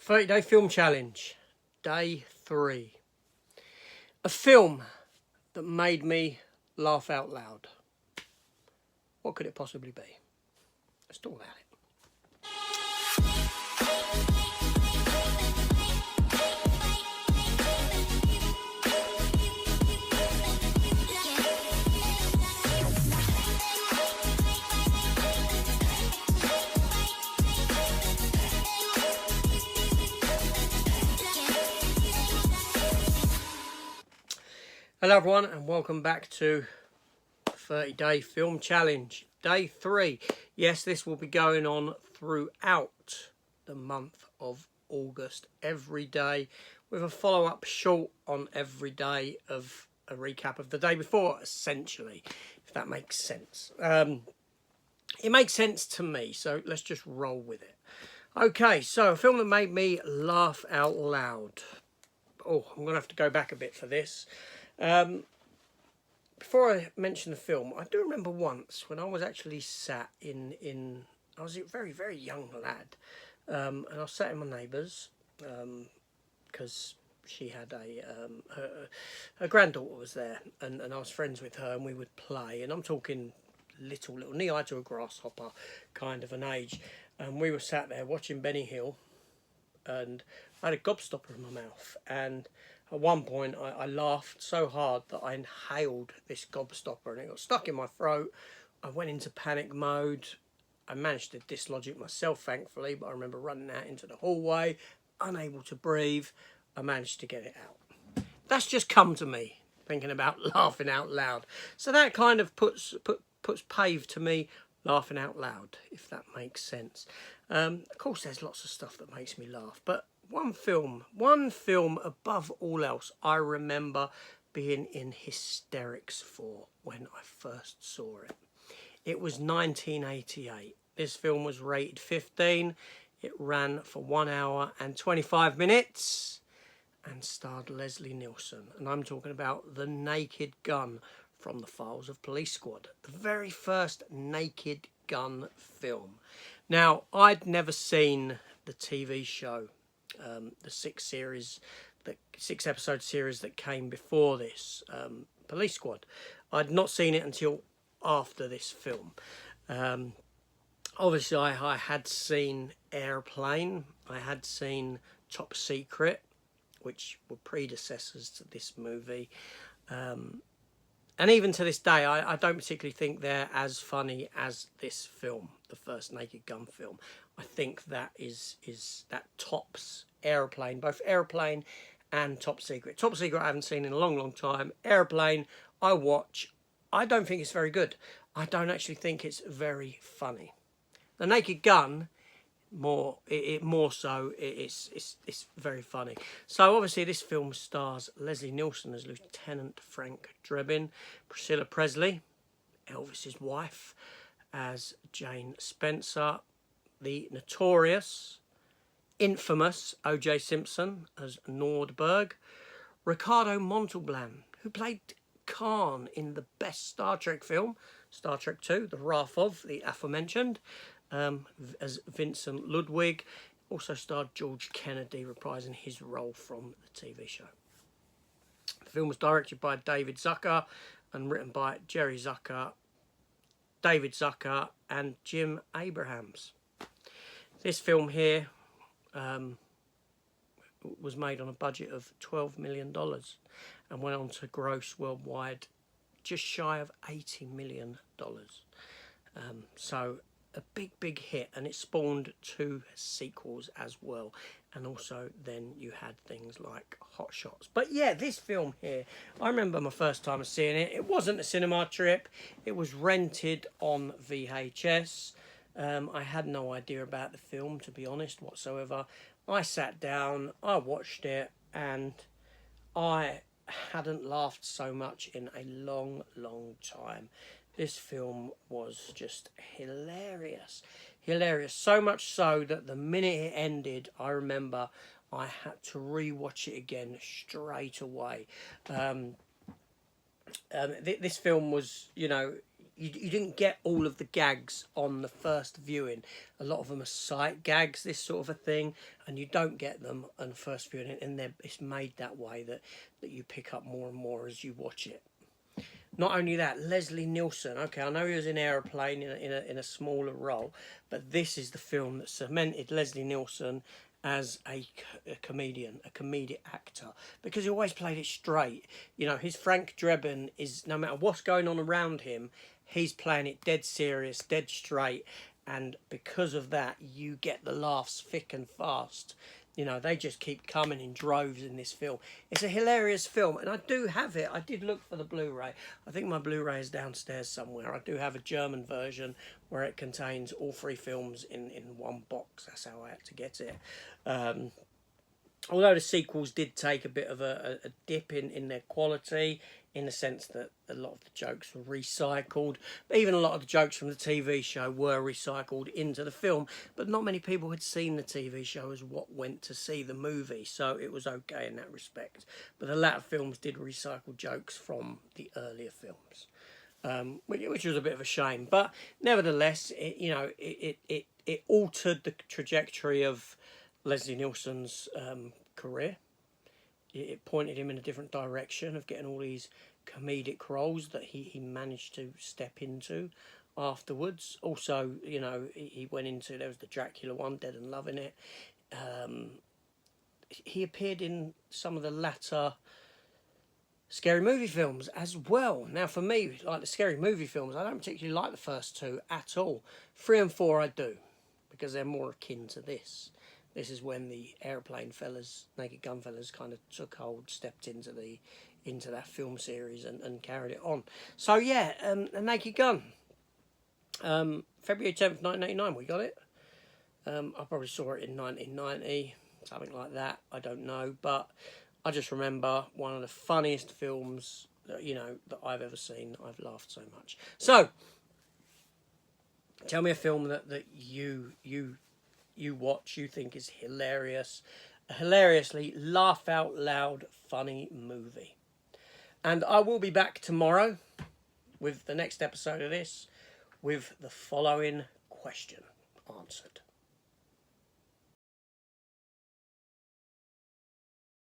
30-day film challenge, day 3. A film that made me laugh out loud. What could it possibly be? Let's talk about it. Hello everyone and welcome back to 30-day film challenge, day 3. Yes, this will be going on throughout the month of August, every day, with a follow-up short on every day of a recap of the day before, essentially, if that makes sense. It makes sense to me, so let's just roll with it. Okay, so a film that made me laugh out loud. Oh, I'm going to have to go back a bit for this. Before I mention the film, I do remember once when I was actually sat in I was a very, very young lad, and I was sat in my neighbour's, because she had her granddaughter was there, and I was friends with her, and we would play, and I'm talking little knee-high to a grasshopper kind of an age, and we were sat there watching Benny Hill, and I had a gobstopper in my mouth, and at one point I laughed so hard that I inhaled this gobstopper and it got stuck in my throat. I went into panic mode. I managed to dislodge it myself, thankfully, but I remember running out into the hallway, unable to breathe. I managed to get it out. That's just come to me, thinking about laughing out loud. So that kind of puts pave to me laughing out loud, if that makes sense. Of course, there's lots of stuff that makes me laugh, but one film above all else I remember being in hysterics for when I first saw it. It was 1988. This film was rated 15. It ran for 1 hour and 25 minutes and starred Leslie Nielsen. And I'm talking about The Naked Gun from The Files of Police Squad. The very first Naked Gun film. Now, I'd never seen the TV show, the 6-episode series that came before this, Police Squad. I'd not seen it until after this film. Obviously, I had seen Airplane. I had seen Top Secret, which were predecessors to this movie. And even to this day, I don't particularly think they're as funny as this film, the first Naked Gun film. I think that that tops Airplane, both Airplane and Top Secret. Top Secret I haven't seen in a long, long time. Airplane, I watch. I don't think it's very good. I don't actually think it's very funny. The Naked Gun, it's very funny. So obviously this film stars Leslie Nielsen as Lieutenant Frank Drebin, Priscilla Presley, Elvis's wife, as Jane Spencer, the notorious, infamous O.J. Simpson as Nordberg, Ricardo Montalban, who played Khan in the best Star Trek film, Star Trek II, The Wrath of, the aforementioned, as Vincent Ludwig. Also starred George Kennedy reprising his role from the TV show. The film was directed by David Zucker and written by Jerry Zucker, David Zucker and Jim Abrahams. This film here was made on a budget of $12 million and went on to gross worldwide just shy of $80 million. So a big hit, and it spawned 2 sequels as well, and also then you had things like Hot Shots. But yeah, this film here, I remember my first time seeing it. It wasn't a cinema trip, it was rented on VHS. I had no idea about the film, to be honest, whatsoever. I sat down, I watched it, and I hadn't laughed so much in a long, long time. This film was just hilarious. Hilarious. So much so that the minute it ended, I remember I had to re-watch it again straight away. This film was, you know, you didn't get all of the gags on the first viewing. A lot of them are sight gags, this sort of a thing, and you don't get them on the first viewing, and it's made that way that you pick up more and more as you watch it. Not only that, Leslie Nielsen. Okay, I know he was in Aeroplane in a smaller role, but this is the film that cemented Leslie Nielsen as a comedian, a comedic actor, because he always played it straight. You know, his Frank Drebin is, no matter what's going on around him, he's playing it dead serious, dead straight, and because of that, you get the laughs thick and fast. You know, they just keep coming in droves in this film. It's a hilarious film, and I do have it. I did look for the Blu-ray. I think my Blu-ray is downstairs somewhere. I do have a German version where it contains all 3 films in one box. That's how I had to get it. Although the sequels did take a bit of a dip in their quality, in the sense that a lot of the jokes were recycled. But even a lot of the jokes from the TV show were recycled into the film. But not many people had seen the TV show as what went to see the movie, so it was okay in that respect. But the latter films did recycle jokes from the earlier films, which was a bit of a shame. But nevertheless, it altered the trajectory of Leslie Nielsen's career. It pointed him in a different direction of getting all these comedic roles that he managed to step into afterwards. Also, you know, he went into, there was the Dracula one, Dead and Loving It. He appeared in some of the latter Scary Movie films as well. Now, for me, like the Scary Movie films, I don't particularly like the first 2 at all. 3 and 4 I do, because they're more akin to this. This is when the Aeroplane fellas, Naked Gun fellas, kind of took hold, stepped into that film series and carried it on. So yeah, The Naked Gun, February 10th, 1989, we got it. I probably saw it in 1990, something like that. I don't know, but I just remember one of the funniest films that I've ever seen. I've laughed so much. So, tell me a film that you watch, you think is hilarious, a hilariously laugh out loud funny movie. And I will be back tomorrow with the next episode of this with the following question answered.